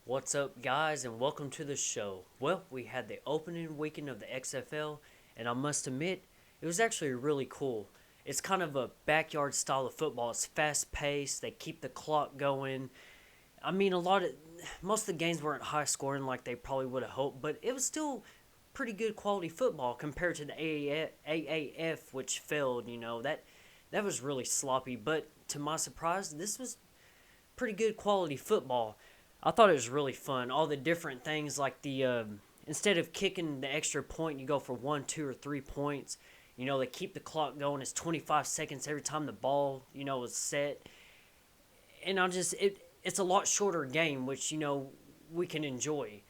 What's up, guys, and welcome to the show. Well, we had the opening weekend of the XFL, and I must admit, it was actually really cool. It's kind of a backyard style of football. It's fast paced, they keep the clock going. I mean, most of the games weren't high scoring like they probably would have hoped, but it was still pretty good quality football compared to the AAF, which failed. That was really sloppy, but to my surprise, this was pretty good quality football. I thought it was really fun. All the different things like instead of kicking the extra point, you go for 1, 2, or 3 points. They keep the clock going. It's 25 seconds every time the ball is set, and it's a lot shorter game, which we can enjoy.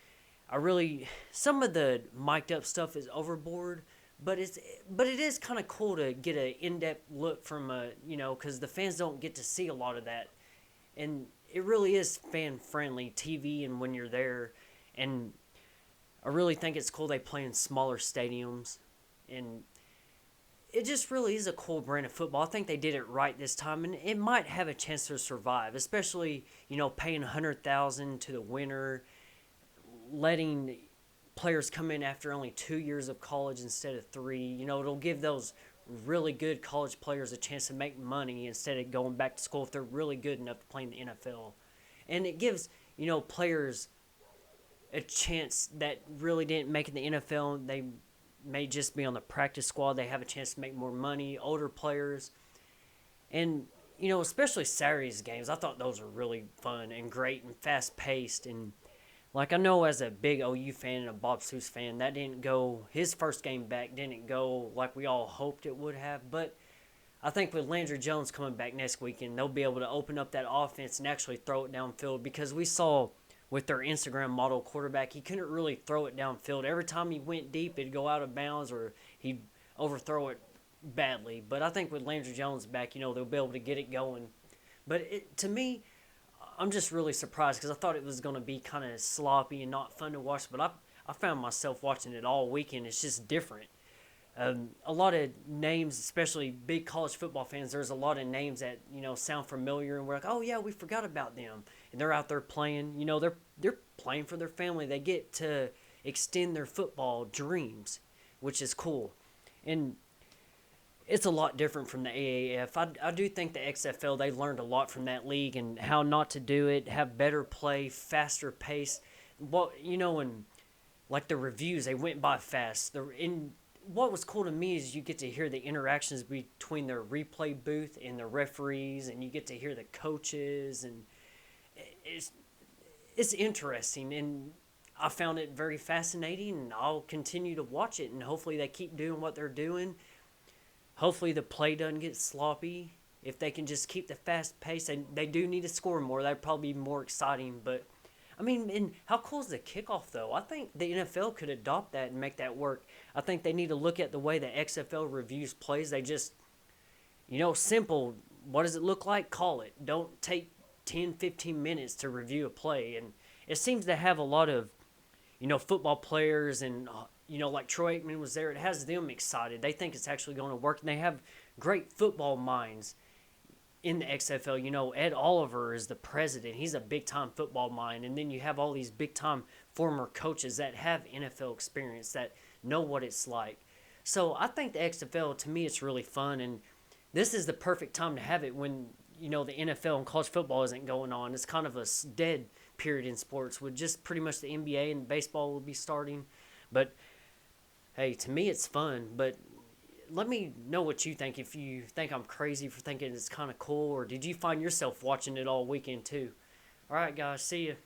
I really Some of the mic'd up stuff is overboard, but it is kind of cool to get an in depth look from because the fans don't get to see a lot of that, and it really is fan friendly TV. And when you're there, and I really think it's cool they play in smaller stadiums, and it just really is a cool brand of football. I think they did it right this time, and it might have a chance to survive, especially paying 100,000 to the winner, letting players come in after only 2 years of college instead of three. It'll give those really good college players a chance to make money instead of going back to school if they're really good enough to play in the NFL. And it gives, players a chance that really didn't make it in the NFL. They may just be on the practice squad. They have a chance to make more money. Older players. And, especially Saturday's games, I thought those were really fun and great and fast paced. And like I know as a big OU fan and a Bob Stoops fan, that didn't go. His first game back didn't go like we all hoped it would have. But I think with Landry Jones coming back next weekend, they'll be able to open up that offense and actually throw it downfield, because we saw with their Instagram model quarterback, he couldn't really throw it downfield. Every time he went deep, it'd go out of bounds or he'd overthrow it badly. But I think with Landry Jones back, they'll be able to get it going. But to me, I'm just really surprised because I thought it was going to be kind of sloppy and not fun to watch. But I found myself watching it all weekend. It's just different. A lot of names, especially big college football fans, there's a lot of names that sound familiar, and we're like, oh yeah, we forgot about them, and they're out there playing. They're playing for their family. They get to extend their football dreams, which is cool, and it's a lot different from the AAF. I do think the XFL, they learned a lot from that league and how not to do it, have better play, faster pace. And like the reviews, they went by fast. What was cool to me is you get to hear the interactions between the replay booth and the referees, and you get to hear the coaches, and it's it's interesting, and I found it very fascinating, and I'll continue to watch it, and hopefully they keep doing what they're doing. Hopefully the play doesn't get sloppy. If they can just keep the fast pace, and they do need to score more, that'd probably be more exciting. But I mean, and how cool is the kickoff though? I think the NFL could adopt that and make that work. I think they need to look at the way the XFL reviews plays. They just, simple. What does it look like? Call it. Don't take 10, 15 minutes to review a play. And it seems to have a lot of, football players, and, like Troy Aikman was there. It has them excited. They think it's actually going to work. And they have great football minds in the XFL. Ed Oliver is the president. He's a big time football mind. And then you have all these big time former coaches that have NFL experience that know what it's like. So I think the XFL, to me, it's really fun. And this is the perfect time to have it when, the NFL and college football isn't going on. It's kind of a dead period in sports with just pretty much the NBA, and baseball will be starting. But hey, to me, it's fun. But let me know what you think. If you think I'm crazy for thinking it's kind of cool, or did you find yourself watching it all weekend too? All right, guys, see you.